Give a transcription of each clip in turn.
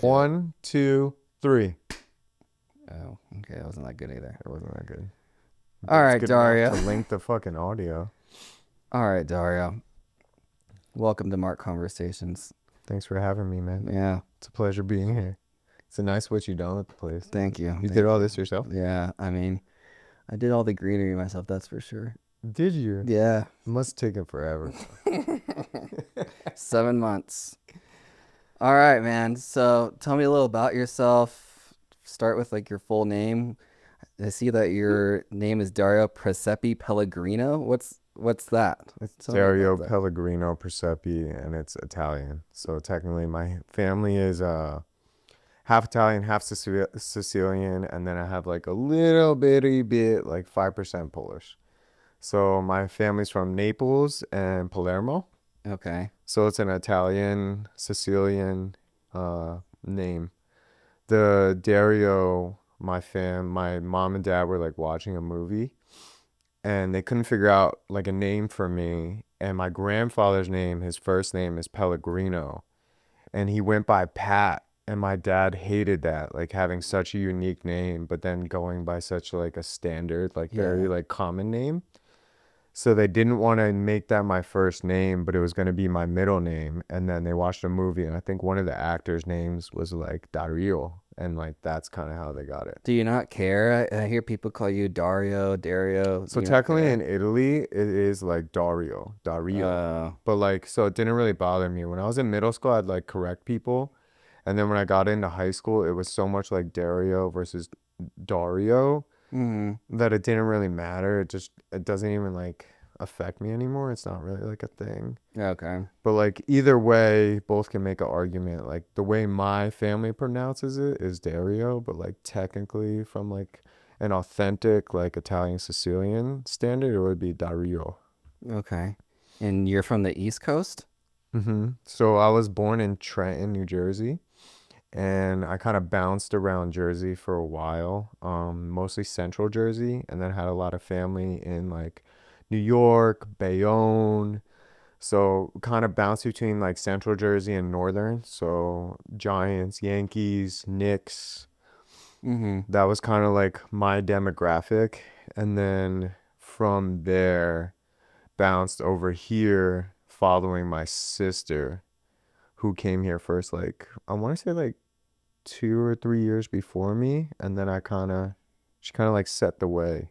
One, two, three. Oh, okay. That wasn't that good either. It wasn't that good. All But it's right, good enough Dario. to link the fucking audio. All right, Dario. Welcome to Mark Conversations. Thanks for having me, man. Yeah, It's a pleasure being here. It's a nice what you done with the place. thank you. You Thank did all you. this yourself? Yeah, I mean, I did all the greenery myself, that's for sure. Did you? Yeah. It must take it forever. 7 months. All right, man. So tell me a little about yourself. Start with like your full name. I see that your name is Dario Presepe Pellegrino. What's that? It's Tell me Dario about that. Pellegrino Presepe, and it's Italian. So technically, my family is half Italian, half Sicilian, and then I have like a little bitty bit, like 5% Polish. So my family's from Naples and Palermo. Okay. So it's an Italian Sicilian name. The Dario, my mom and dad were like watching a movie, and they couldn't figure out like a name for me. And my grandfather's name, his first name is Pellegrino, and he went by Pat. And my dad hated that, like having such a unique name, but then going by such like a standard, like Yeah. very like common name. So they didn't want to make that my first name, but it was going to be my middle name. And then they watched a movie, and I think one of the actors' names was like Dario, and like that's kind of how they got it. Do you not care? I hear people call you Dario. Do So you not technically in care? Italy, it is like Dario. Uh, But like, so it didn't really bother me. When I was in middle school, I'd like correct people. And then when I got into high school, it was so much like Dario versus Dario mm, that it didn't really matter. It doesn't even like affect me anymore. It's not really like a thing. okay. But like either way, both can make an argument. Like the way my family pronounces it is Dario, but like technically from like an authentic like Italian Sicilian standard, it would be Dario. Okay. And you're from the East Coast? So I was born in Trenton, New Jersey, and I kind of bounced around Jersey for a while, mostly Central Jersey, and then had a lot of family in like New York, Bayonne. So kind of bounced between like Central Jersey and Northern. So Giants, Yankees, Knicks. Mm-hmm. That was kind of like my demographic. And then from there, bounced over here following my sister who came here first, like, I want to say like 2 or 3 years before me. And then she kind of like set the way.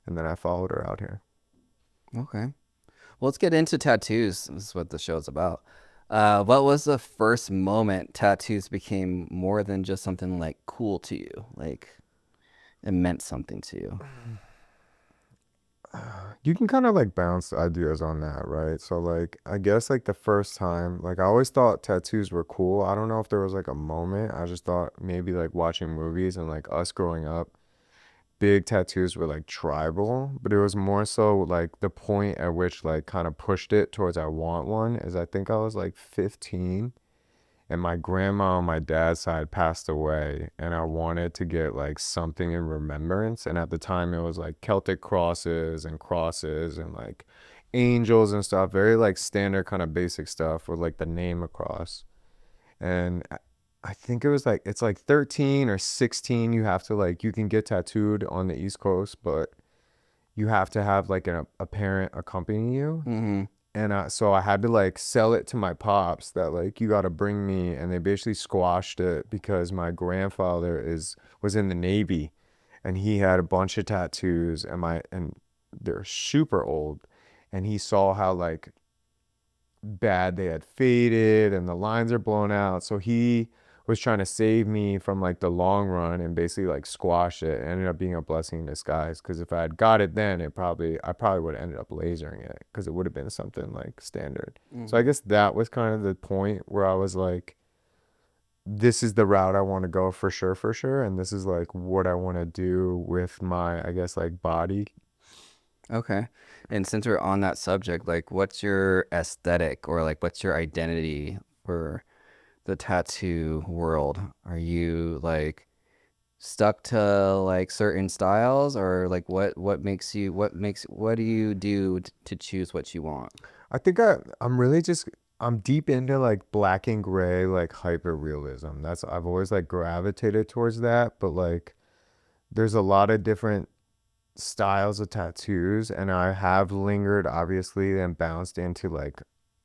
And then I followed her out here. Okay. Well, let's get into tattoos. This is what the show's about. What was the first moment tattoos became more than just something like cool to you? Like it meant something to you. You can kind of like bounce ideas on that, right? So like I guess like the first time, like I always thought tattoos were cool. I don't know if there was like a moment. I just thought maybe like watching movies and like us growing up, big tattoos were like tribal, but it was more so like the point at which like kind of pushed it towards I want one is I think I was like 15, and my grandma on my dad's side passed away, and I wanted to get like something in remembrance. And at the time it was like Celtic crosses and like angels and stuff, very like standard kind of basic stuff with like the name across. And I think it was like it's like 13 or 16, you have to like you can get tattooed on the East Coast, but you have to have like a parent accompany you. Mm-hmm. And so I had to like sell it to my pops that like you got to bring me, and they basically squashed it because my grandfather is was in the Navy, and he had a bunch of tattoos, and they're super old, and he saw how like bad they had faded and the lines are blown out. So he was trying to save me from like the long run and basically like squash it. It ended up being a blessing in disguise, because if I had got it then, I probably would have ended up lasering it because it would have been something like standard. So I Mm-hmm. guess that was kind of the point where I was like, this is the route I want to go for sure. And this is like what I want to do with my, I guess, like body. Okay. And since we're on that subject, like what's your aesthetic or like what's your identity for the tattoo world? Are you like stuck to like certain styles or like what do you do to choose what you want? I'm really just I'm deep into like black and gray, like hyper realism. That's I've always like gravitated towards that, but like there's a lot of different styles of tattoos, and I have lingered obviously and bounced into like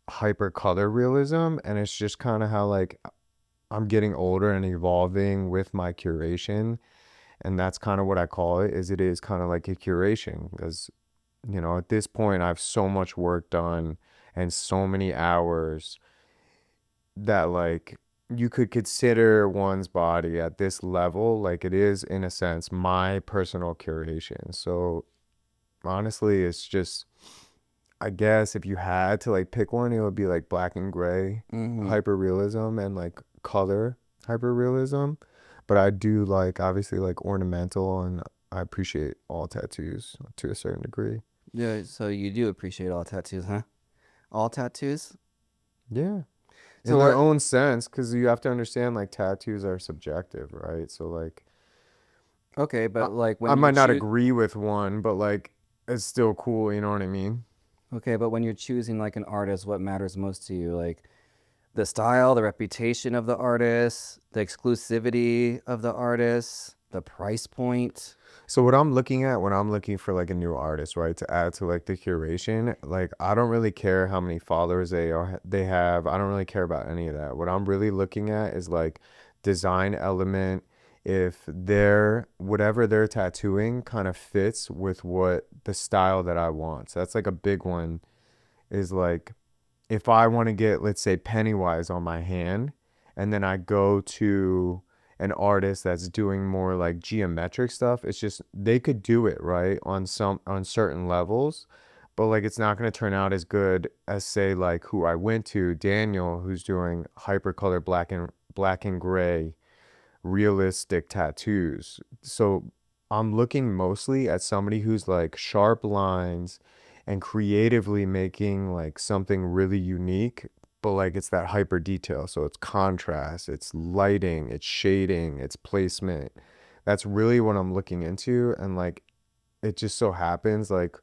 hyper color realism, and it's just kind of how like I'm getting older and evolving with my curation, and that's kind of what I call it. Is it is kind of like a curation because at this point I have so much work done and so many hours that like you could consider one's body at this level like it is in a sense my personal curation. So honestly, it's just I guess if you had to like pick one, it would be like black and gray Mm-hmm. hyper realism and like color hyper realism. But I do like obviously like ornamental, and I appreciate all tattoos to a certain degree. Yeah, so you do appreciate all tattoos, huh? All tattoos? Yeah. So In their what? own sense, because you have to understand like tattoos are subjective, right? So like Okay, I, but like I when you might not choose, agree with one, but like it's still cool, you know what I mean? okay, but when you're choosing like an artist, what matters most to you? Like the style, the reputation of the artist, the exclusivity of the artist, the price point. So what I'm looking at when I'm looking for like a new artist, right, to add to like the curation, like I don't really care how many followers they have. I don't really care about any of that. What I'm really looking at is like design element, if their whatever they're tattooing kind of fits with what the style that I want. So that's like a big one is like if I want to get, let's say, Pennywise on my hand, and then I go to an artist that's doing more like geometric stuff, it's just they could do it right on certain levels, but like it's not going to turn out as good as say like who I went to, Daniel, who's doing hypercolor black and gray realistic tattoos. So I'm looking mostly at somebody who's like sharp lines and creatively making like something really unique, but like it's that hyper detail. So it's contrast, it's lighting, it's shading, it's placement. That's really what I'm looking into. And like it just so happens like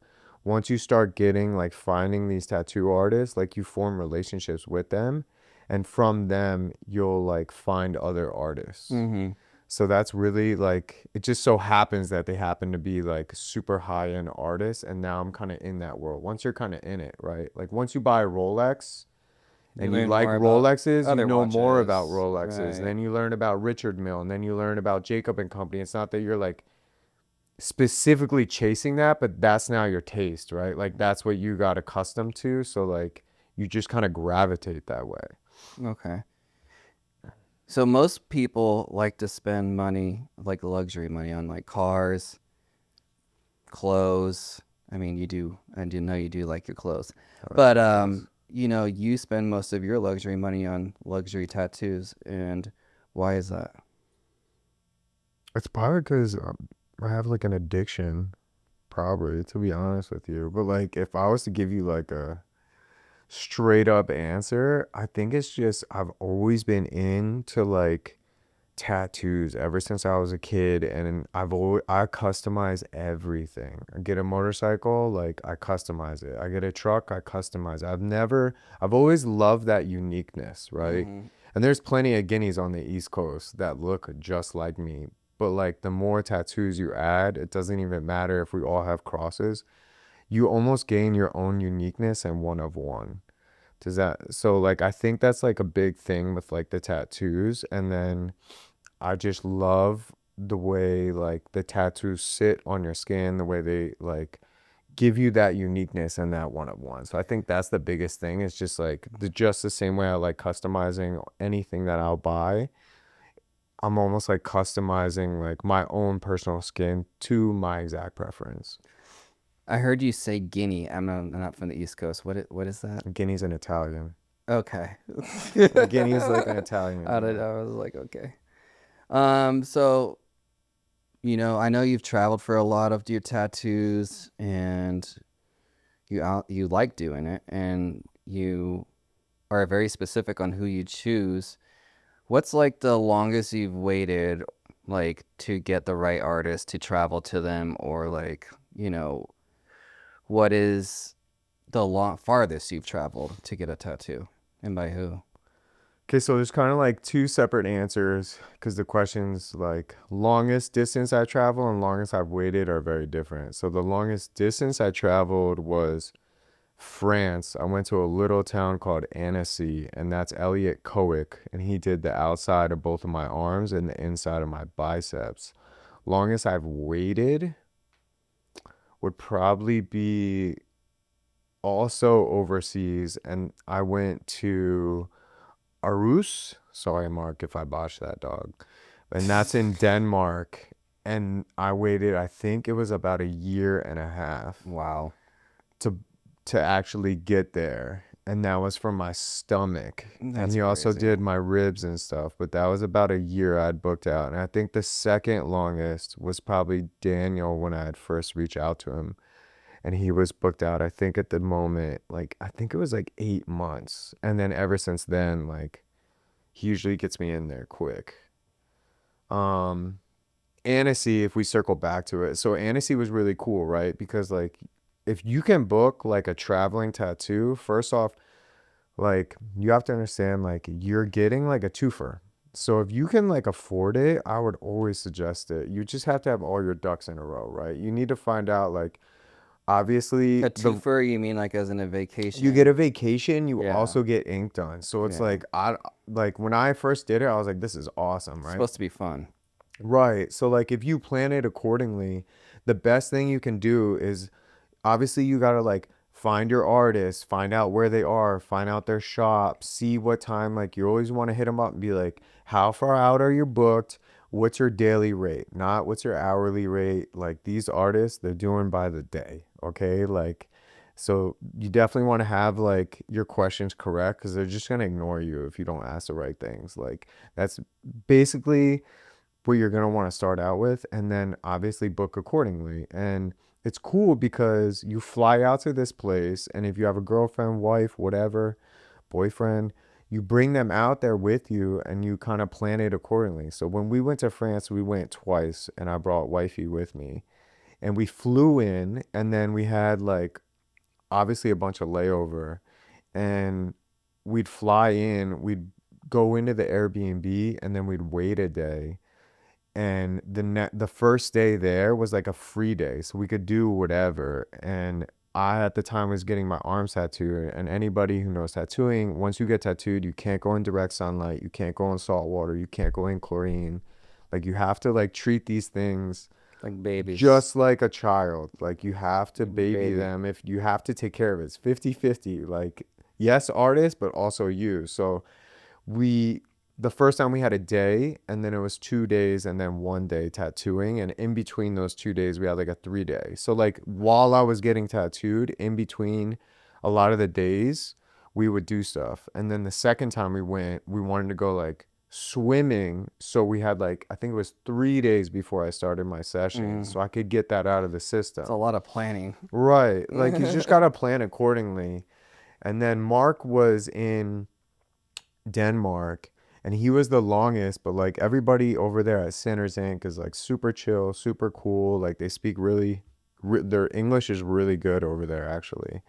once you start getting like finding these tattoo artists, like you form relationships with them, and from them you'll like find other artists. Mm-hmm. So that's really like it just so happens that they happen to be like super high end artists, and now I'm kind of in that world. Once you're kind of in it, right? Like once you buy a Rolex You and you learn like more about Rolexes, you other know more about watches, Rolexes. right? Then you learn about Richard Mille, and then you learn about Jacob and Company. It's not that you're like specifically chasing that, but that's now your taste, right? Like that's what you got accustomed to. So like you just kind of gravitate that way. Okay. So most people like to spend money, like luxury money, on like cars, clothes. I mean, you do, I do know you do like your clothes, I like but my clothes. you spend most of your luxury money on luxury tattoos, and why is that? It's probably because I have like an addiction, probably, to be honest with you. But like, if I was to give you like a straight up answer, I think it's just I've always been into like tattoos ever since I was a kid, and I customize everything. I get a motorcycle, like I customize it. I get a truck, I customize it. I've always loved that uniqueness, right? Mm-hmm. And there's plenty of guineas on the East Coast that look just like me. But like the more tattoos you add, it doesn't even matter if we all have crosses. You almost gain your own uniqueness and one of one. Does that so like I think that's like a big thing with like the tattoos, and then I just love the way like the tattoos sit on your skin, the way they like give you that uniqueness and that one of one. So I think that's the biggest thing. It's just like just the same way I like customizing anything that I'll buy. I'm almost like customizing like my own personal skin to my exact preference. I heard you say Guinea. I'm not from the East Coast. What is that? Guinea's an Italian. Okay. Guinea is like an Italian, I don't yeah. know. I was like, okay. So I know you've traveled for a lot of your tattoos, and you like doing it, and you are very specific on who you choose. What's like the longest you've waited, like to get the right artist to travel to them, or like, what is the farthest you've traveled to get a tattoo? And by who? Okay, so there's kind of like two separate answers because the questions like longest distance I travel and longest I've waited are very different. So the longest distance I traveled was France. I went to a little town called Annecy, and that's Elliot Kowick, and he did the outside of both of my arms and the inside of my biceps. Longest I've waited would probably be also overseas, and I went to Aarhus. Sorry, Mark, if I botched that, dog. And that's in Denmark. And I waited, I think it was about a year and a half Wow. to to actually get there. And that was from my stomach. And That's he also crazy. did my ribs and stuff. But that was about a year I'd booked out. And I think the second longest was probably Daniel when I had first reached out to him. And he was booked out, I think at the moment, like, I think it was like 8 months. And then ever since then, like, he usually gets me in there quick. Um, Annecy, if we circle back to it, so Annecy was really cool, right? Because like, if you can book like a traveling tattoo, first off, like you have to understand, like you're getting like a twofer. So if you can like afford it, I would always suggest it. You just have to have all your ducks in a row, right? You need to find out like obviously A the twofer, you mean like as in a you get a vacation? vacation, you Yeah. also get ink done. So it's Yeah. like I like when I first did it, I was like, this is awesome, It's right? supposed to be fun. Right. So like if you plan it accordingly, the best thing you can do is obviously you got to like find your artists, find out where they are, find out their shop, see what time like you always want to hit them up and be like, how far out are you booked? What's your daily rate? Not what's your hourly rate. Like these artists, they're doing by the day, okay? Like so you definitely want to have like your questions correct cuz they're just going to ignore you if you don't ask the right things. Like that's basically what you're going to want to start out with and then obviously book accordingly. And it's cool because you fly out to this place and if you have a girlfriend, wife, whatever, boyfriend, you bring them out there with you and you kind of plan it accordingly. So when we went to France, we went twice and I brought wifey with me and we flew in and then we had like obviously a bunch of layover and we'd fly in, we'd go into the Airbnb and then we'd wait a day and the first day there was like a free day so we could do whatever. And I at the time was getting my arms tattooed, and anybody who knows tattooing, once you get tattooed you can't go in direct sunlight, you can't go in salt water, you can't go in chlorine. Like you have to like treat these things Like babies. just like a child. Like you have to baby Baby. them, if you have to take care of it. It's 50-50. Like yes, artist, but also you. So we the first time we had a day and then it was 2 days and then 1 day tattooing, and in between those 2 days we had like a 3 day. So like while I was getting tattooed in between a lot of the days we would do stuff. And then the second time we went we wanted to go like swimming, so we had like I think it was 3 days before I started my session Mm. so I could get that out of the It's a system. lot of planning. Right, like you just gotta plan accordingly. And then Mark was in Denmark, and he was the longest, but like everybody over there at Sinners Inc. is like super chill, super cool. Like they speak really, their English is really good over there actually.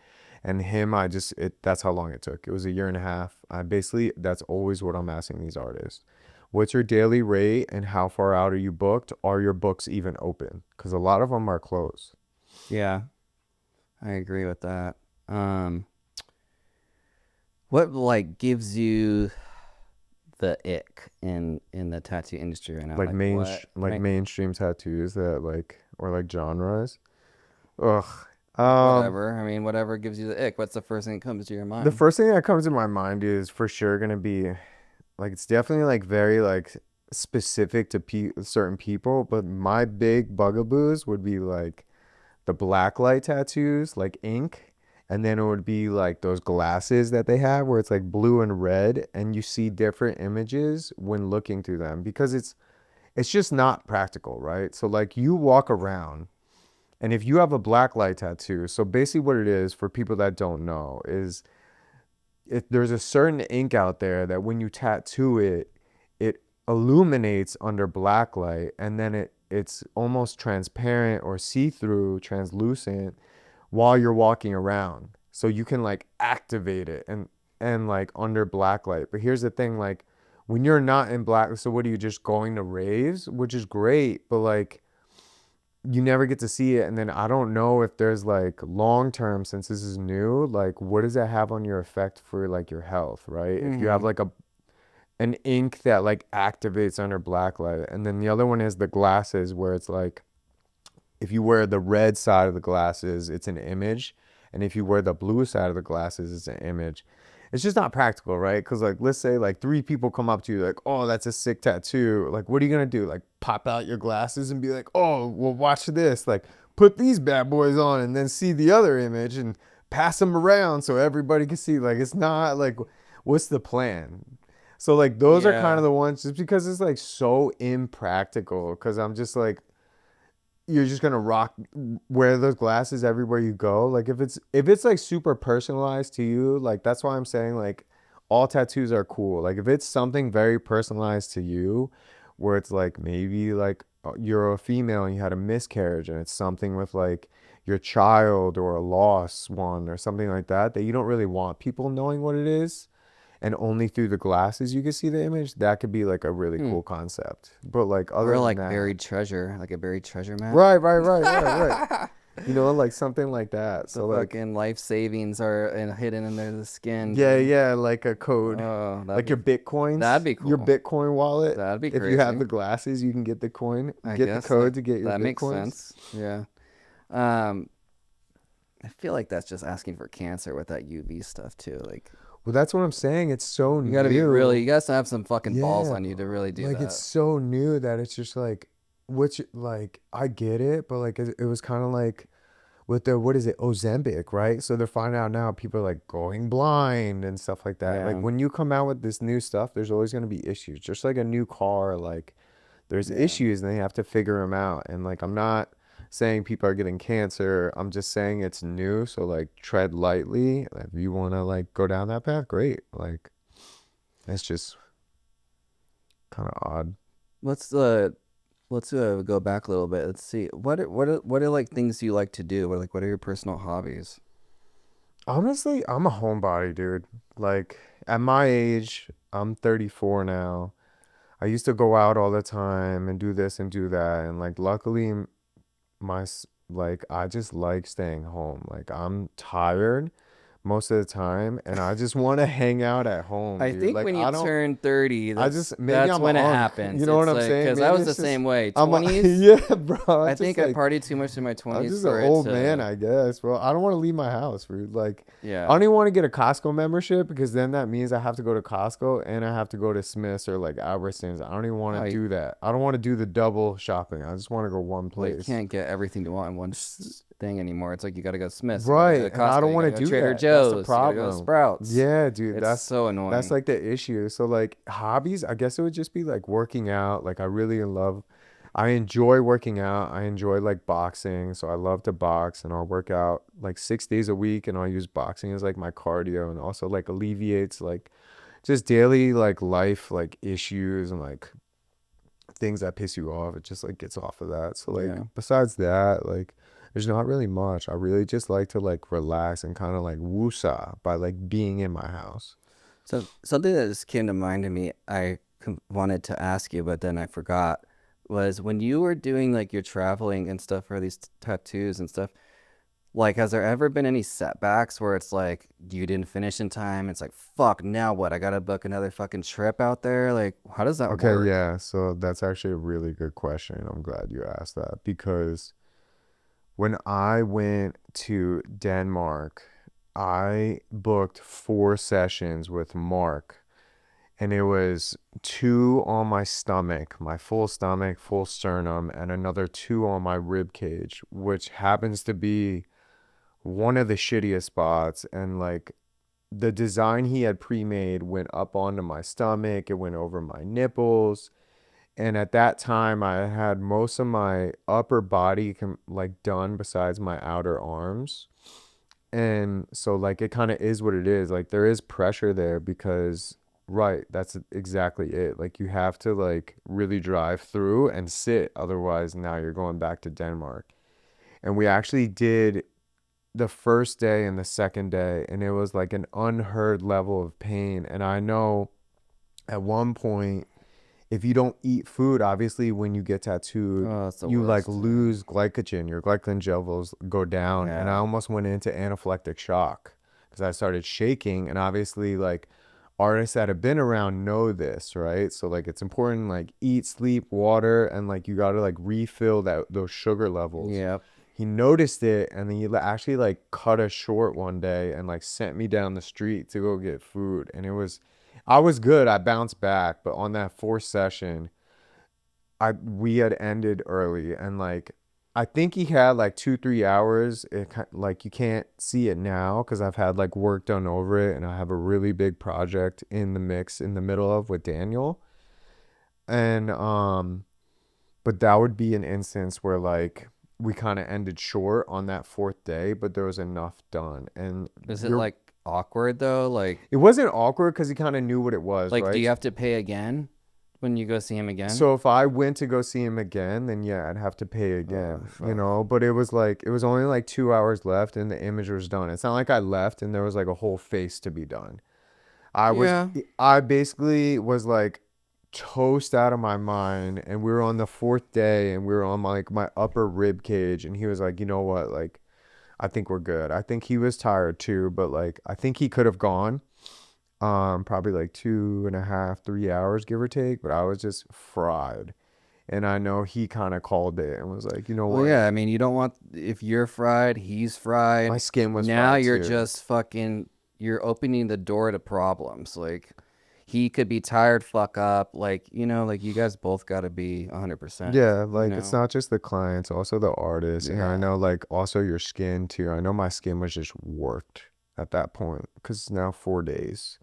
And him, I just, that's how long it took. It was a year and a half. I basically, that's always what I'm asking these artists. What's your daily rate and how far out are you booked? Are your books even open? Because a lot of them are closed. Yeah, I agree with that. Um, what like gives you the ick in the tattoo industry right now? Like Like what? like mainstream tattoos that like, or like genres. Ugh. Um, Whatever. I mean, whatever gives you the ick. What's the first thing that comes to your The mind? first thing that comes to my mind is for sure gonna be like it's definitely like very like specific to certain people, but my big bugaboos would be like the black light tattoos, like ink, and then it would be like those glasses that they have where it's like blue and red, and you see different images when looking through them because it's just not practical, right? So like you walk around. And if you have a black light tattoo, so basically what it is for people that don't know is if there's a certain ink out there that when you tattoo it, it illuminates under black light and then it's almost transparent or see-through, translucent while you're walking around. So you can like activate it. And and like under black light. But here's the thing, like when you're not in black, so what are you just going to raves, which is great, but like you never get to see it. And then I don't know if there's like long term, since this is new, like what does that have on your effect for like your health, right? If you have Mm-hmm. like a an ink that like activates under black light, and then the other one is the glasses where it's like if you wear the red side of the glasses, it's an image. And if you wear the blue side of the glasses, it's an image. It's just not practical, right? Because, like, let's say, like, three people come up to you, like, oh, that's a sick tattoo. Like, what are you going to do? Like, pop out your glasses and be like, oh, well, watch this. Like, put these bad boys on and then see the other image and pass them around so everybody can see. Like, it's not like, what's the plan? So, like, those are kind Yeah. of the ones just because it's like so impractical. Because I'm just like, you're just gonna rock wear those glasses everywhere you go. Like if it's like super personalized to you, like that's why I'm saying like all tattoos are cool. Like if it's something very personalized to you, where it's like maybe like you're a female and you had a miscarriage and it's something with like your child or a lost one or something like that that you don't really want people knowing what it is and only through the glasses you can see the image, that could be like a really Hmm. cool concept. But like Or other than like that, buried treasure, like a buried treasure map. right. Like something like that. The So like, fucking life savings are hidden under the skin, dude. yeah, like a code, Oh, like your that'd Bitcoins, be your cool. Bitcoin wallet. That'd be If you have crazy. the glasses, you can get the coin, I get the guess code to get your that makes Bitcoins. sense. Yeah. Um, I feel like that's just asking for cancer with that UV stuff too. Like Well, that's what I'm saying. It's so you gotta be you new. gotta have some fucking balls Yeah. on you to really do Like it's that. so new that it's just like, which like I get it, but like it was kind of like with the what is it Ozempic, right? So they're finding out now people are like going blind and stuff like that. Like Yeah. when you come out with this new stuff, there's always going to be issues. Just like a new car, like there's Yeah. issues and they have to figure them out. And like I'm not saying people are getting cancer. I'm just saying it's new, so like tread lightly. If you want to like go down that path, great. Like it's just kind of odd. Let's go back a little bit. Let's see. What are like things you like to do? What are your personal hobbies? Honestly, I'm a homebody, dude. Like at my age, I'm 34 now. I used to go out all the time and do this and do that. And like, luckily, like, I just like staying home. Like, I'm tired most of the time and I just want to hang out at home, I dude. think Like, when you I don't, turn 30, I that's just, maybe that's I'm a when it unk. You happens. know what It's I'm like saying? because I Maybe was the it's just, same way. 20s, yeah, bro. I It's think just I like, partied too much in my I'm 20s just an for it old man, to I guess, bro. I don't want to leave my house, dude. Like, I yeah. don't even want to get a Costco membership because then that means I have to go to Costco and I have to go to Smith's or like Albertsons. I don't even want Oh, to do that. I don't want to do the double shopping. I just want to go one well, you place. can't get everything you want in one thing anymore. It's like you gotta go to Smith's, you gotta go to Right. And I Costco, don't you want gotta to go to do Trader that. That's the Joe's, you gotta go to problem. Sprouts. Yeah, dude. It's so That's annoying. like the issue. So like hobbies, I guess it would just be like working out. Like I enjoy working out. I enjoy like boxing. So I love to box and I'll work out like 6 days a week and I'll use boxing as like my cardio and also like alleviates like just daily like life like issues and like things that piss you off. It just like gets off of that. So like Yeah. besides that, like there's not really much. I really just like to like relax and kind of like woosah by like being in my house. So something that just came to mind to me, wanted to ask you, but then I forgot, was when you were doing like your traveling and stuff for these tattoos and stuff, like has there ever been any setbacks where it's like you didn't finish in time? It's like, fuck, now what? I gotta book another fucking trip out there? Like, how does that Okay, work? yeah. So that's actually a really good question. I'm glad you asked that because when I went to Denmark, I booked 4 sessions with Mark, and it was two on my stomach, my full stomach, full sternum, and another two on my rib cage, which happens to be one of the shittiest spots. And like the design he had pre-made went up onto my stomach, it went over my nipples. And at that time, I had most of my upper body like done besides my outer arms. And so like it kind of is what it is. Like there is pressure there because right, that's exactly it. Like you have to like really drive through and sit otherwise now you're going back to Denmark. And we actually did the first day and the second day, and it was like an unheard level of pain. And I know at one point, if you don't eat food, obviously when you get tattooed, Oh, it's the you like worst. Yeah. lose glycogen. Your glycogen levels go down, and I Yeah. almost went into anaphylactic shock because I started shaking. And obviously, like artists that have been around know this, right? So like it's important, like eat, sleep, water, and like you gotta like refill those sugar levels. Yep. He noticed it, and then he actually like cut us short one day and like sent me down the street to go get food. And I was good. I bounced back, but on that fourth session, I we had ended early, and like I think he had like 2 3 hours. Like you can't see it now because I've had like work done over it, and I have a really big project in the mix in the middle of with Daniel. And but that would be an instance where like we kind of ended short on that fourth day, but there was enough done. And Is it you're like awkward though? it wasn't awkward because he kind of knew what it was, Like, do right? you have to pay again when you go see him again? So if I went to go see him again, then yeah, I'd have to pay Oh, again, you fuck. know. But it was like it was only like 2 hours left, and the image was done. It's not like I left and there was like a whole face to be done. I was Yeah. I basically was like toast out of my mind, and we were on the fourth day, and we were on like my upper rib cage, and he was like, you know what, like I think we're good. I think he was tired too, but like I think he could have gone. Probably like 2.5, 3 hours, give or take, but I was just fried. And I know he kind of called it and was like, you know Well, what? yeah. I mean, you don't want if you're fried, he's My fried. skin was Now fried you're too. just fucking. You're opening the door to problems. Like, he could be tired, fuck up. Like, like you guys both got to be 100%. Yeah, You like it's know. not just the clients, also the artists. And I Yeah. know like also your skin too. I know my skin was just worked at that point because it's now 4 days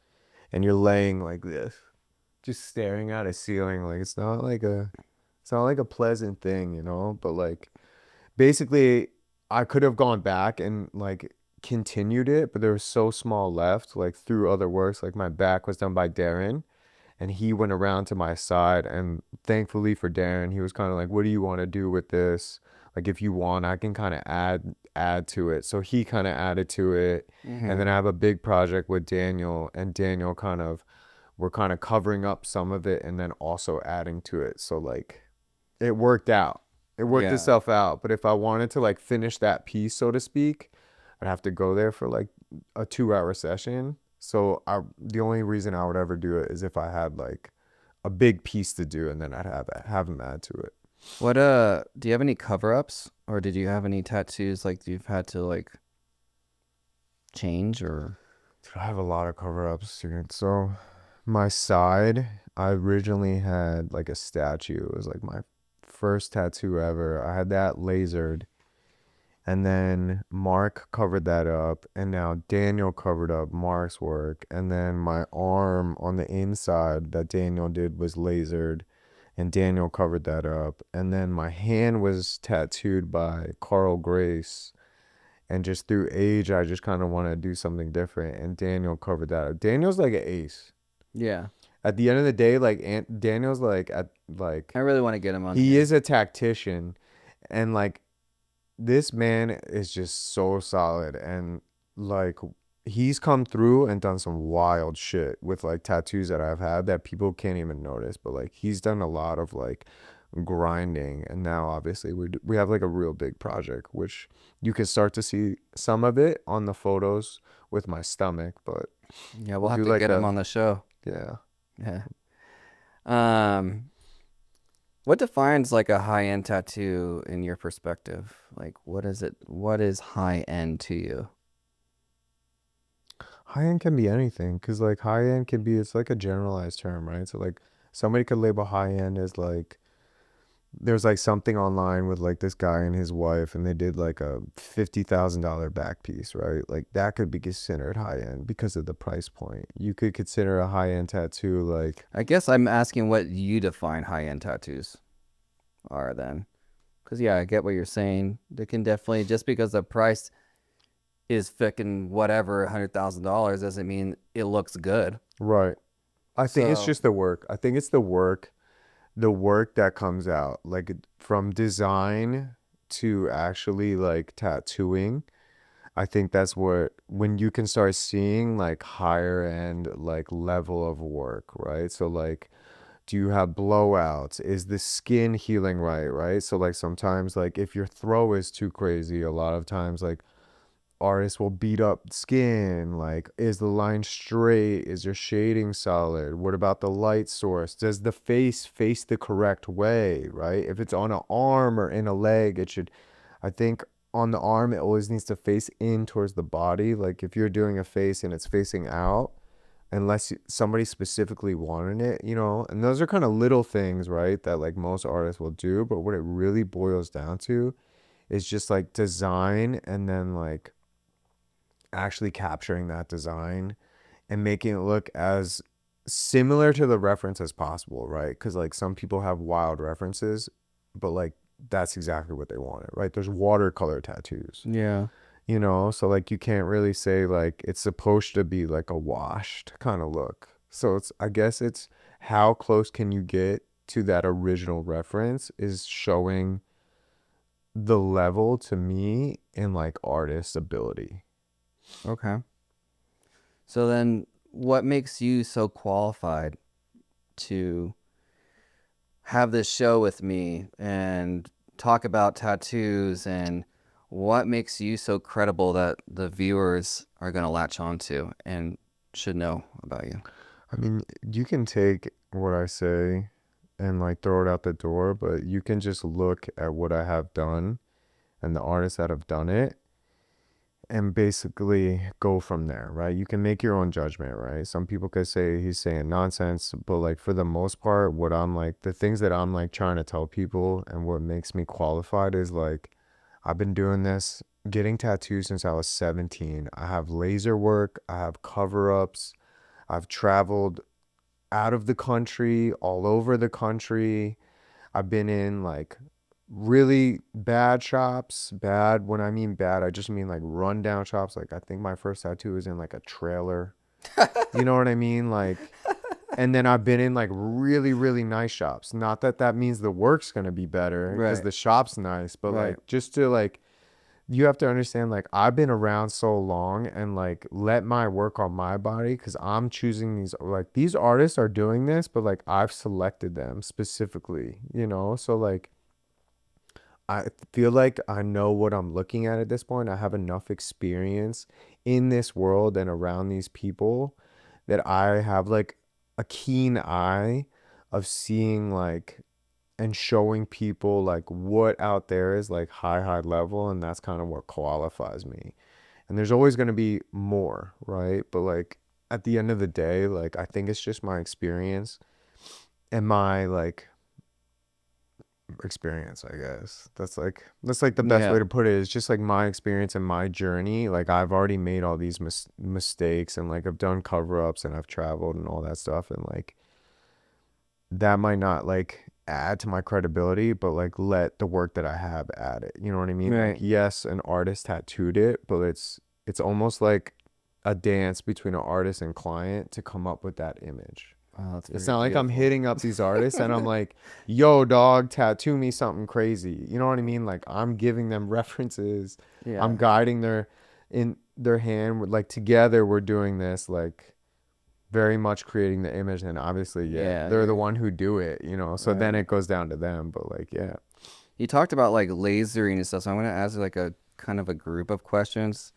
and you're laying like this, just staring at a ceiling. Like it's not like a pleasant thing, you know? But like basically I could have gone back and like continued it, but there was so small left, like through other works. Like my back was done by Darren, and he went around to my side, and thankfully for Darren, he was kind of like, what do you want to do with this? Like if you want, I can kind of add to it. So he kind of added to it. And Mm-hmm. then I have a big project with Daniel, and Daniel we're kind of covering up some of it and then also adding to it. So like it worked out. It worked Yeah. itself out. But if I wanted to like finish that piece, so to speak, I'd have to go there for like a 2 hour session. So the only reason I would ever do it is if I had like a big piece to do, and then I'd have him add to it. What do you have any cover-ups or did you have any tattoos like you've had to like change or Dude, I have a lot of cover ups, dude. So my side, I originally had like a statue. It was like my first tattoo ever. I had that lasered. And then Mark covered that up, and now Daniel covered up Mark's work. And then my arm on the inside that Daniel did was lasered, and Daniel covered that up. And then my hand was tattooed by Carl Grace. And just through age, I just kind of want to do something different. And Daniel covered that up. Daniel's like an ace. yeah. At the end of the day, like Daniel's I really want to get him on he here. is a tactician, and like this man is just so solid, and like he's come through and done some wild shit with like tattoos that I've had that people can't even notice, but like he's done a lot of like grinding, and now obviously we have like a real big project which you can start to see some of it on the photos with my stomach, but Yeah, we'll we'll have do to like get him a on the show. yeah. Yeah. Um, what defines like a high-end tattoo in your perspective? Like what is it? What is high-end to you? High end can be anything because like high end can be it's like a generalized term, right? So like somebody could label high end as like there's like something online with like this guy and his wife, and they did like a $50,000 back piece, right? Like that could be considered high end because of the price point. You could consider a high end tattoo like I guess I'm asking what you define high-end tattoos are then. Because yeah, I get what you're saying. They can definitely just because the price is fucking whatever $100,000 doesn't mean it looks good. right. I think it's So just the work. I think it's the work that comes out like from design to actually like tattooing. I think that's what when you can start seeing like higher end like level of work, right? So like do you have blowouts? Is the skin healing right, right? So like sometimes like if your throw is too crazy, a lot of times like artists will beat up skin. Like, is the line straight? Is your shading solid? What about the light source? Does the face the correct way, right? If it's on an arm or in a leg, it should, I think on the arm, it always needs to face in towards the body. Like, if you're doing a face and it's facing out, unless somebody specifically wanted it, and those are kind of little things, right? That like most artists will do. But what it really boils down to is just like design and then like actually capturing that design and making it look as similar to the reference as possible, right? Because like some people have wild references, but like that's exactly what they wanted, right? There's watercolor tattoos, Yeah. so like you can't really say like it's supposed to be like a washed kind of look. So I guess it's how close can you get to that original reference is showing the level to me in like artist ability. Okay. So then what makes you so qualified to have this show with me and talk about tattoos, and what makes you so credible that the viewers are going to latch onto and should know about you? I mean, you can take what I say and like throw it out the door, but you can just look at what I have done and the artists that have done it and basically go from there, right? You can make your own judgment, right? Some people could say he's saying nonsense, but like for the most part, what I'm like, the things that I'm like trying to tell people and what makes me qualified is like, I've been doing this, getting tattoos since I was 17. I have laser work, I have cover ups, I've traveled out of the country, all over the country. I've been in like really bad shops. Bad, when I mean bad, I just mean like rundown shops. Like I think my first tattoo was in like a trailer. You know what I mean? Like, and then I've been in like really, really nice shops. Not that that means the work's gonna be better because Right. the shop's nice, but Right. like just to like you have to understand like I've been around so long and like let my work on my body because I'm choosing these artists are doing this, but like I've selected them specifically, so like I feel like I know what I'm looking at this point. I have enough experience in this world and around these people that I have like a keen eye of seeing like and showing people like what out there is like high level, and that's kind of what qualifies me. And there's always going to be more, right? But like at the end of the day, like I think it's just my experience and my like experience, I guess. That's like the best Yeah. way to put it. It's just like my experience and my journey. Like I've already made all these mistakes and like I've done cover-ups and I've traveled and all that stuff, and like that might not like add to my credibility, but like let the work that I have add it. You know what I mean? Like Right. yes, an artist tattooed it, but it's almost like a dance between an artist and client to come up with that image. Wow, that's It's very not like I'm beautiful. hitting up these artists and I'm like, yo, dog, tattoo me something crazy. You know what I mean? Like I'm giving them references. I'm Yeah. guiding in their hand. Like together we're doing this, like very much creating the image, and obviously yeah Yeah, they're the you're one who do it, so right. then it goes down to them, but like yeah. You talked about like lasering and stuff, so I'm gonna ask you like a kind of a group of questions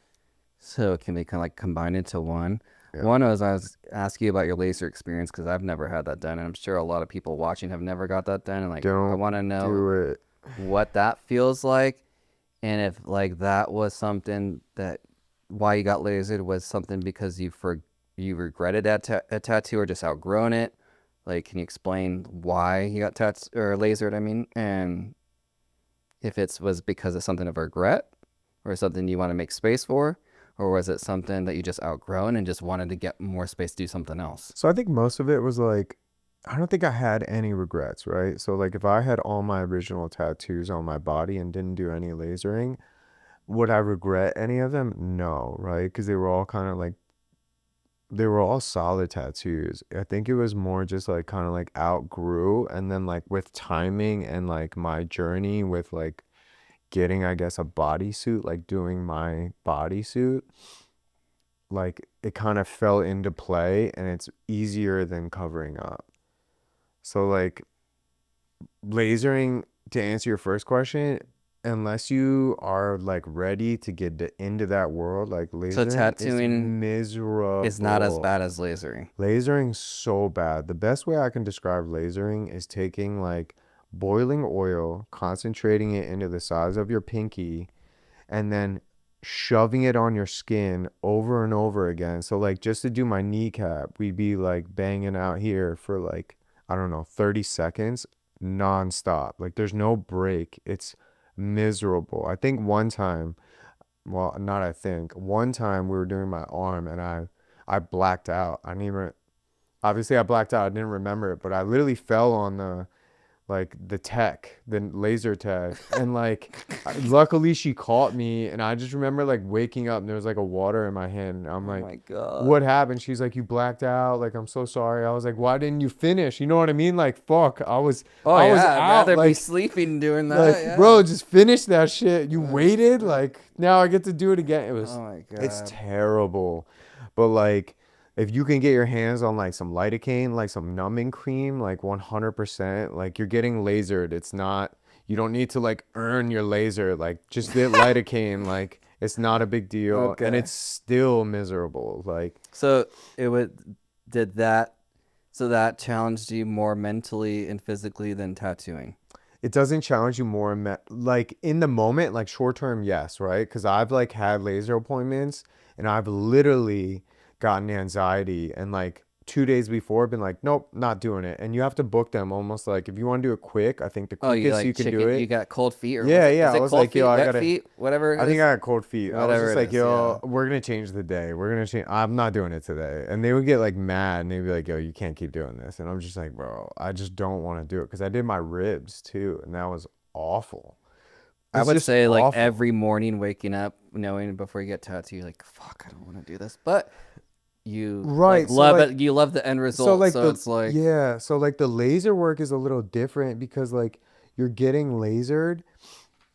so it can be kind of like combined into one. Yeah, One was I was asking you about your laser experience because I've never had that done, and I'm sure a lot of people watching have never got that done. And like, I don't want to know do it. what that feels like, and if like that was something that why you got lasered was something because you regretted a tattoo or just outgrown it. Like, can you explain why you got or lasered? I mean, and if it was because of something of regret or something you want to make space for, or was it something that you just outgrown and just wanted to get more space to do something else? So I think most of it was like, I don't think I had any regrets, right? So like if I had all my original tattoos on my body and didn't do any lasering, would I regret any of them? No, right? Because they were all kind of like they were all solid tattoos. I think it was more just like kind of like outgrew, and then like with timing and like my journey with like getting, I guess, a bodysuit, like doing my bodysuit, like it kind of fell into play and it's easier than covering up. So like lasering, to answer your first question, unless you are like ready to into that world, like So lasering is tattooing is not as miserable. bad as lasering. Lasering's so bad. The best way I can describe lasering is taking like boiling oil, concentrating it into the size of your pinky, and then shoving it on your skin over and over again. So like just to do my kneecap, we'd be like banging out here for like, I don't know, 30 seconds nonstop. Like there's no break. It's miserable. I think one time, well, not I think, one time we were doing my arm and I blacked out. I didn't even obviously I blacked out. I didn't remember it, but I literally fell on the tech, the laser tech, and like luckily she caught me, and I just remember like waking up and there was like a water in my hand. And I'm Oh like, my God. what happened? She's like, you blacked out. Like, I'm so sorry. I was like, why didn't you finish? You know what I mean? Like, fuck, Oh I was yeah, I'd out. rather be sleeping doing that. Bro, Yeah. just finish that shit. You Uh, waited. uh, Like, now I get to do it again. oh my It's God. terrible. But like, if you can get your hands on like some lidocaine, like some numbing cream, like 100%, like you're getting lasered. It's not, you don't need to like earn your laser. Like, just get lidocaine. Like, it's not a big deal. And Okay. it's still miserable. Like, So it would did that so that challenged you more mentally and physically than tattooing. it doesn't challenge you more like in the moment, like short term, yes, right? Because I've like had laser appointments and I've literally gotten anxiety and like 2 days before been like, nope, not doing it. And you have to book them almost like if you want to do it quick, I think the Oh, you quickest you like can do chicken? You it. got cold feet, or was Yeah, it? yeah. Is I it was cold like, yo, feet, I wet gotta, feet, whatever it I think is? I got cold feet. I was Whatever just it like, is. Yeah. yo, we're gonna change the day. We're gonna change. I'm not doing it today. And they would get like mad and they'd be like, yo, you can't keep doing this. And I'm just like, bro, I just don't want to do it because I did my ribs too, and that was awful. I It's would just say like awful. every morning waking up, knowing before you get tattooed, you're like, fuck, I don't want to do this, but you like Right. So love like it. You love the end so result, like so the it's like, yeah, so like the laser work is a little different because like you're getting lasered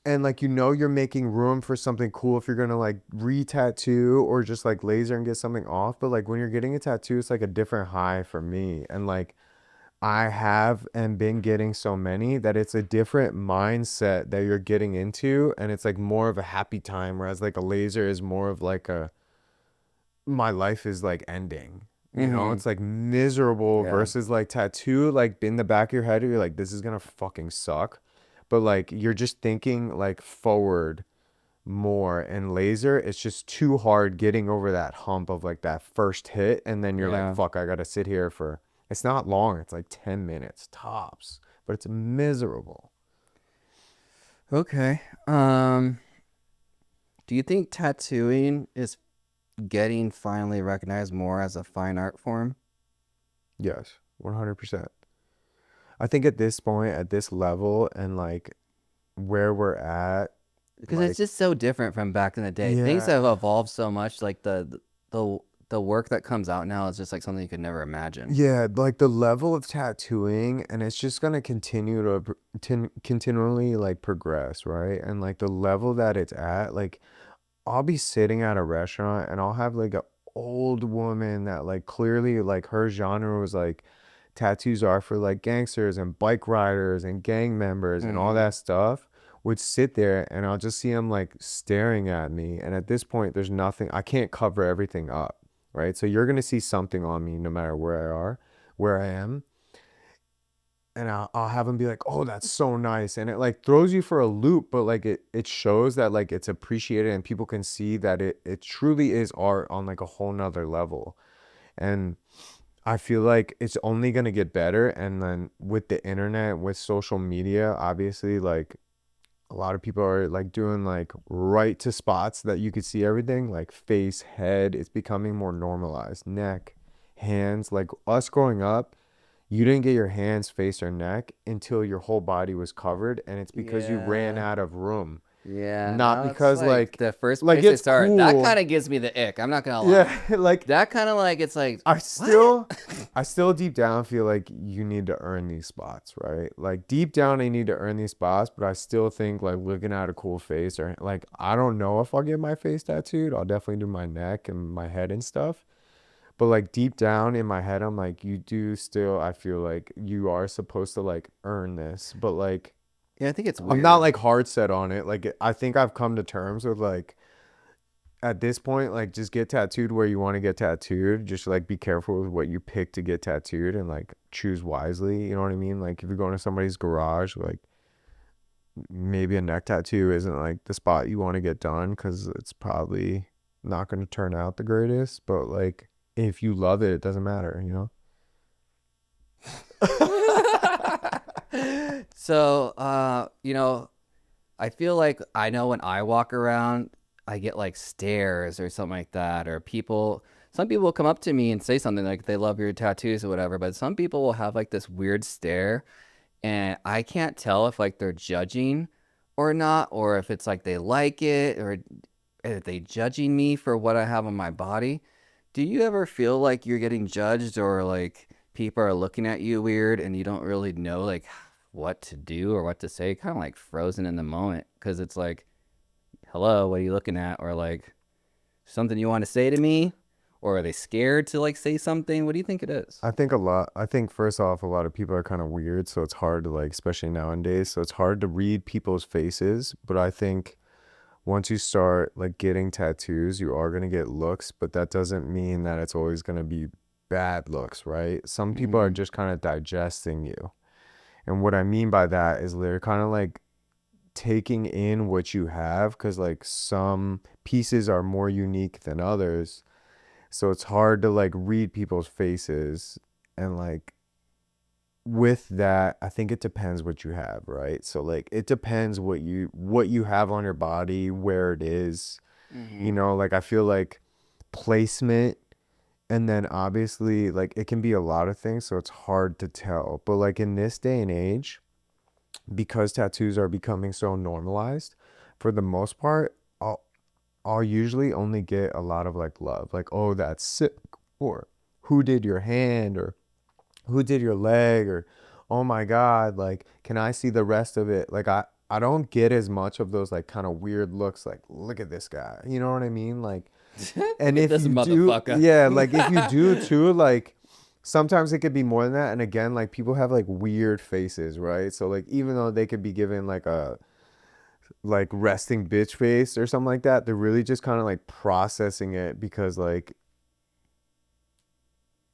and like you're making room for something cool if you're gonna like re-tattoo or just like laser and get something off. But like when you're getting a tattoo, it's like a different high for me. And like I have and been getting so many that it's a different mindset that you're getting into and it's like more of a happy time, whereas like a laser is more of like a my life is like ending. You know, mm-hmm, it's like miserable yeah, versus like tattoo, like in the back of your head, you're like, this is gonna fucking suck. But like you're just thinking like forward more and laser, it's just too hard getting over that hump of like that first hit. And then you're like, yeah. fuck, I gotta sit here for it's not long, it's like 10 minutes tops, but it's miserable. Okay. Do you think tattooing is getting finally recognized more as a fine art form? Yes, 100%. I think at this point, at this level, and like where we're at, Because it's like just so different from back in the day. Things yeah. have evolved so much. Like the the work that comes out now is just like something you could never imagine. Yeah, like the level of tattooing, and it's just gonna continue to continually like progress, right? And like the level that it's at, like I'll be sitting at a restaurant and I'll have like a old woman that like clearly like her genre was like tattoos are for like gangsters and bike riders and gang members and all Mm-hmm. that stuff would sit there and I'll just see them like staring at me. And at this point, there's nothing, I can't cover everything up, right? So you're gonna see something on me no matter where I am. And I'll have them be like, oh, that's so nice. And it like throws you for a loop, but like it shows that like it's appreciated and people can see that it truly is art on like a whole nother level. And I feel like it's only gonna get better. And then with the internet, with social media, obviously, like a lot of people are like doing like right to spots that you could see everything, like face, head. It's becoming more normalized. Neck, hands. Like us growing up, you didn't get your hands, face, or neck until your whole body was covered. And it's because you ran Yeah. out of room. Yeah, Not no, it's because like the first like place they it's start. That cool. kind of gives me the ick. I'm not gonna lie. Yeah, like That kind of like it's like I what? still I still deep down feel like you need to earn these spots, right? Like deep down I need to earn these spots, but I still think like looking at a cool face or like I don't know if I'll get my face tattooed. I'll definitely do my neck and my head and stuff. But like deep down in my head I'm like you do still I feel like you are supposed to like earn this. But like Yeah, I think it's I'm not weird. like hard set on it. Like I think I've come to terms with like at this point, like just get tattooed where you want to get tattooed. Just like be careful with what you pick to get tattooed and like choose wisely. You know what I mean? Like if you're going to somebody's garage, like maybe a neck tattoo isn't like the spot you want to get done because it's probably not going to turn out the greatest. But like if you love it, it doesn't matter, you know? So, I feel like I know when I walk around, I get like stares or something like that, or people. Some people will come up to me and say something like they love your tattoos or whatever, but some people will have like this weird stare, and I can't tell if like they're judging or not, or if it's like they like it, or are they judging me for what I have on my body. Do you ever feel like you're getting judged or like people are looking at you weird and you don't really know like what to do or what to say? Kind of like frozen in the moment because it's like, hello, what are you looking at? Or like something you want to say to me? Or are they scared to like say something? What do you think it is? I think a lot. I think first off, a lot of people are kind of weird, so it's hard to like, especially nowadays. So it's hard to read people's faces. But I think once you start like getting tattoos, you are going to get looks, but that doesn't mean that it's always going to be bad looks, right? Some people are Mm-hmm. just kind of digesting you. And what I mean by that is they're kind of like taking in what you have because like some pieces are more unique than others. So it's hard to like read people's faces and like with that, I think it depends what you have, right? So like it depends what you have on your body, where it is. Mm-hmm. You know, like I feel like placement and then obviously like it can be a lot of things, so it's hard to tell. But like in this day and age, because tattoos are becoming so normalized, for the most part, I'll usually only get a lot of like love. Like, oh, that's sick, or who did your hand, or who did your leg, or oh my god, like can I see the rest of it? Like I don't get as much of those like kind of weird looks like look at this guy, you know what I mean? Like Look and at if this you do, motherfucker. yeah, like if you do too, like sometimes it could be more than that. And again, like people have like weird faces, right? So like even though they could be given like a like resting bitch face or something like that, they're really just kind of like processing it because like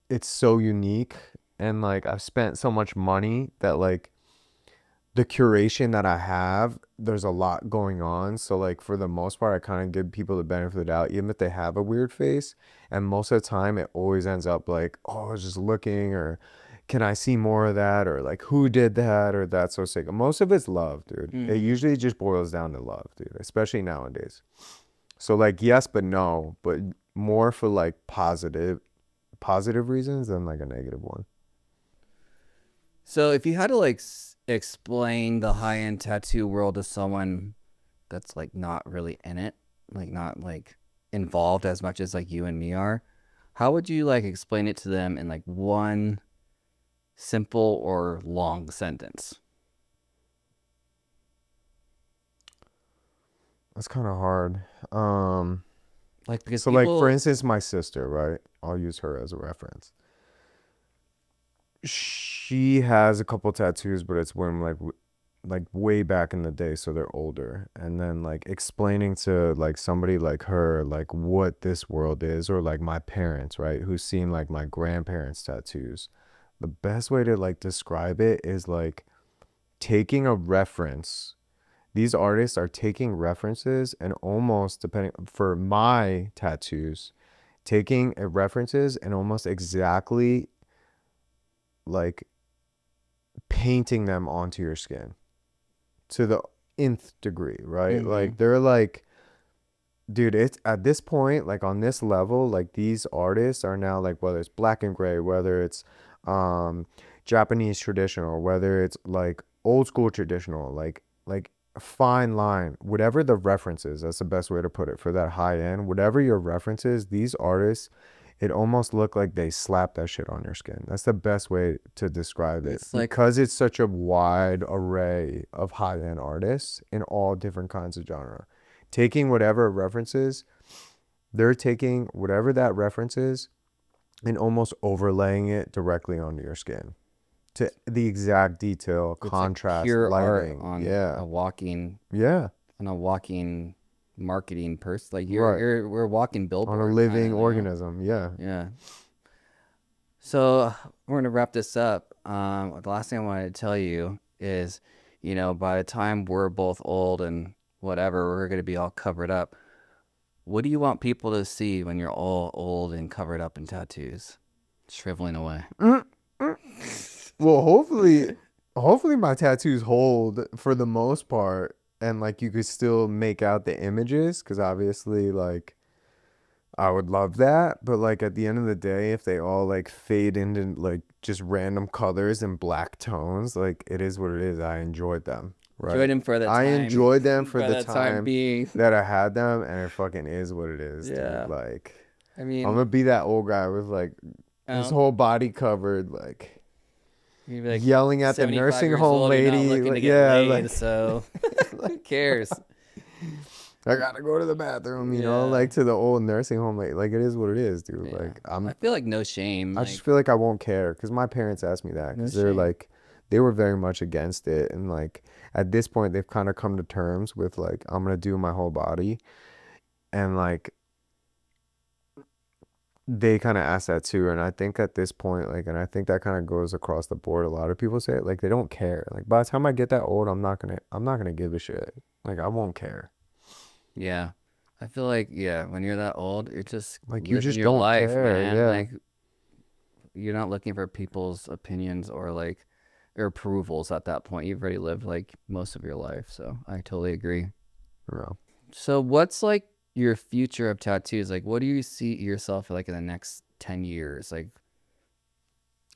it's so unique and like I've spent so much money that like the curation that I have, there's a lot going on. So like for the most part, I kind of give people the benefit of the doubt, even if they have a weird face. And most of the time, it always ends up like, oh, I was just looking, or can I see more of that, or like who did that, or that's so sick. Most of it's love, dude. It Mm-hmm. usually just boils down to love, dude, especially nowadays. So like yes, but no, but more for like positive reasons than like a negative one. So if you had to like explain the high end tattoo world to someone that's like not really in it, like not like involved as much as like you and me are, how would you like explain it to them in like one simple or long sentence? That's kind of hard. Um, Like because So like for people, instance, my sister, right? I'll use her as a reference. She has a couple tattoos, but it's when like way back in the day, so they're older. And then like explaining to like somebody like her like what this world is or like my parents, right? Who's seen like my grandparents' tattoos. The best way to like describe it is like taking a reference. These artists are taking references and almost depending for my tattoos taking references and almost exactly like painting them onto your skin to the nth degree, right? mm-hmm, Like they're like, dude, it's at this point, like on this level, like these artists are now like whether it's black and gray, whether it's um Japanese traditional, whether it's like old school traditional, like fine line. Whatever the reference is, that's the best way to put it for that high end. Whatever your reference is, these artists, it almost look like they slap that shit on your skin. That's the best way to describe it It's like because it's such a wide array of high end artists in all different kinds of genre. Taking whatever references, they're taking whatever that reference is and almost overlaying it directly onto your skin to the exact detail, it's like contrast, pure art lighting. Yeah. Yeah. on a walking marketing person. Like Right. we're a walking On a billboard kind living of, you know? organism. Yeah. Yeah. So we're gonna wrap this up. The last thing I wanted to tell you is, by the time we're both old and whatever, we're gonna be all covered up. What do you want people to see when you're all old and covered up in tattoos, shriveling away? Mm, mm. Well, hopefully my tattoos hold for the most part, and like you could still make out the images, because obviously, like, I would love that. But like at the end of the day, if they all like fade into like just random colors and black tones, like it is what it is. I enjoyed them, Enjoyed right? him for the I time, enjoyed them for for the the time time being. that I had them, and it fucking is what it is, dude. Yeah. Like, I I'm mean, gonna be that old guy with like his oh, whole body covered, like you'd be like yelling at the 75 nursing years home old, you're not lady. looking to Like, get yeah, laid, like, so who cares? I gotta go to the bathroom, Yeah. like to the old nursing home lady. Like, it is what it is, dude. Yeah. Like, I feel like no shame. I just Like, feel like I won't care because my parents asked me that no because they're shame. like, they were very much against it. And like, at this point, they've kind of come to terms with like, I'm gonna do my whole body. And like, they kind of ask that too. And I think at this point, like, and I think that kind of goes across the board. A lot of people say it, like, they don't care. Like, by the time I get that old, I'm not gonna give a shit. Like, I won't care. Yeah. I feel like, yeah, when you're that old, you're just Like, you living just your don't life, care. man. Yeah. Like, you're not looking for people's opinions or like or approvals at that point. You've already lived like most of your life. So I totally agree. You So what's like your future of tattoos? Like, what do you see yourself like in the next 10 years? Like,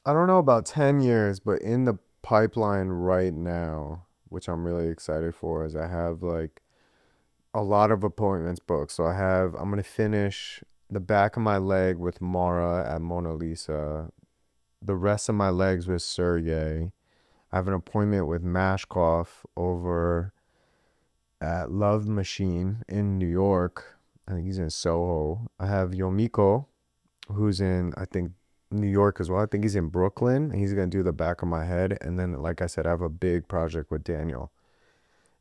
I don't know about 10 years, but in the pipeline right now, which I'm really excited for, is I have like a lot of appointments booked. So I'm going to finish the back of my leg with Mara at Mona Lisa, the rest of my legs with Sergey. I have an appointment with Mashkoff over at Love Machine in New York. I think he's in Soho. I have Yomiko, who's in, I think, New York as well. I think he's in Brooklyn. He's gonna do the back of my head. And then, like I said, I have a big project with Daniel.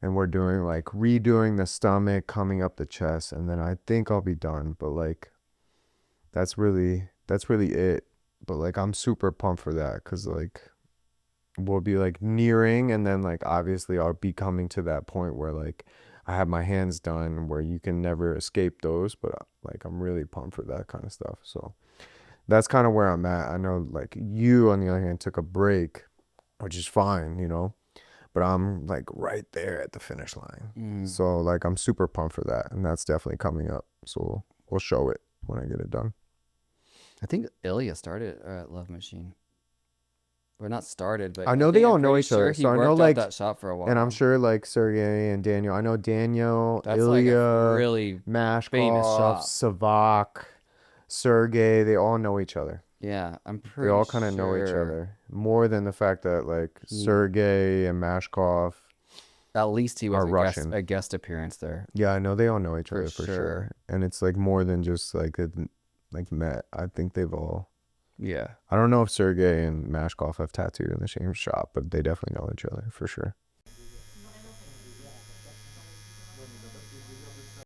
And we're doing like redoing the stomach, coming up the chest, and then I think I'll be done. But like that's really it. But like I'm super pumped for that because like we'll be like nearing, and then like obviously I'll be coming to that point where like I have my hands done where you can never escape those. But like I'm really pumped for that kind of stuff. So that's kind of where I'm at. I know like you on the other hand took a break, which is fine. But I'm like right there at the finish line. mm, So like I'm super pumped for that, and that's definitely coming up. So we'll show it when I get it done. I think Ilya started at Love Machine. Or not started, but I I know they think I'm all know pretty each sure other. he So I know worked at like, that shop for a and I'm while. sure like Sergey and Daniel. I know Daniel, That's like a Ilya, really famous Mashkov, shop. Savak, Sergey. They all know each other. Yeah, I'm They pretty all kind of know each sure other more than the fact that like he Sergey and Mashkov at least he was are Russian. a guest appearance there Yeah, I know they all know each for other for sure. sure. And it's like more than just like like met. I think they've all. Yeah. I don't know if Sergey and Mashkov have tattooed in the same shop, but they definitely know each other for sure.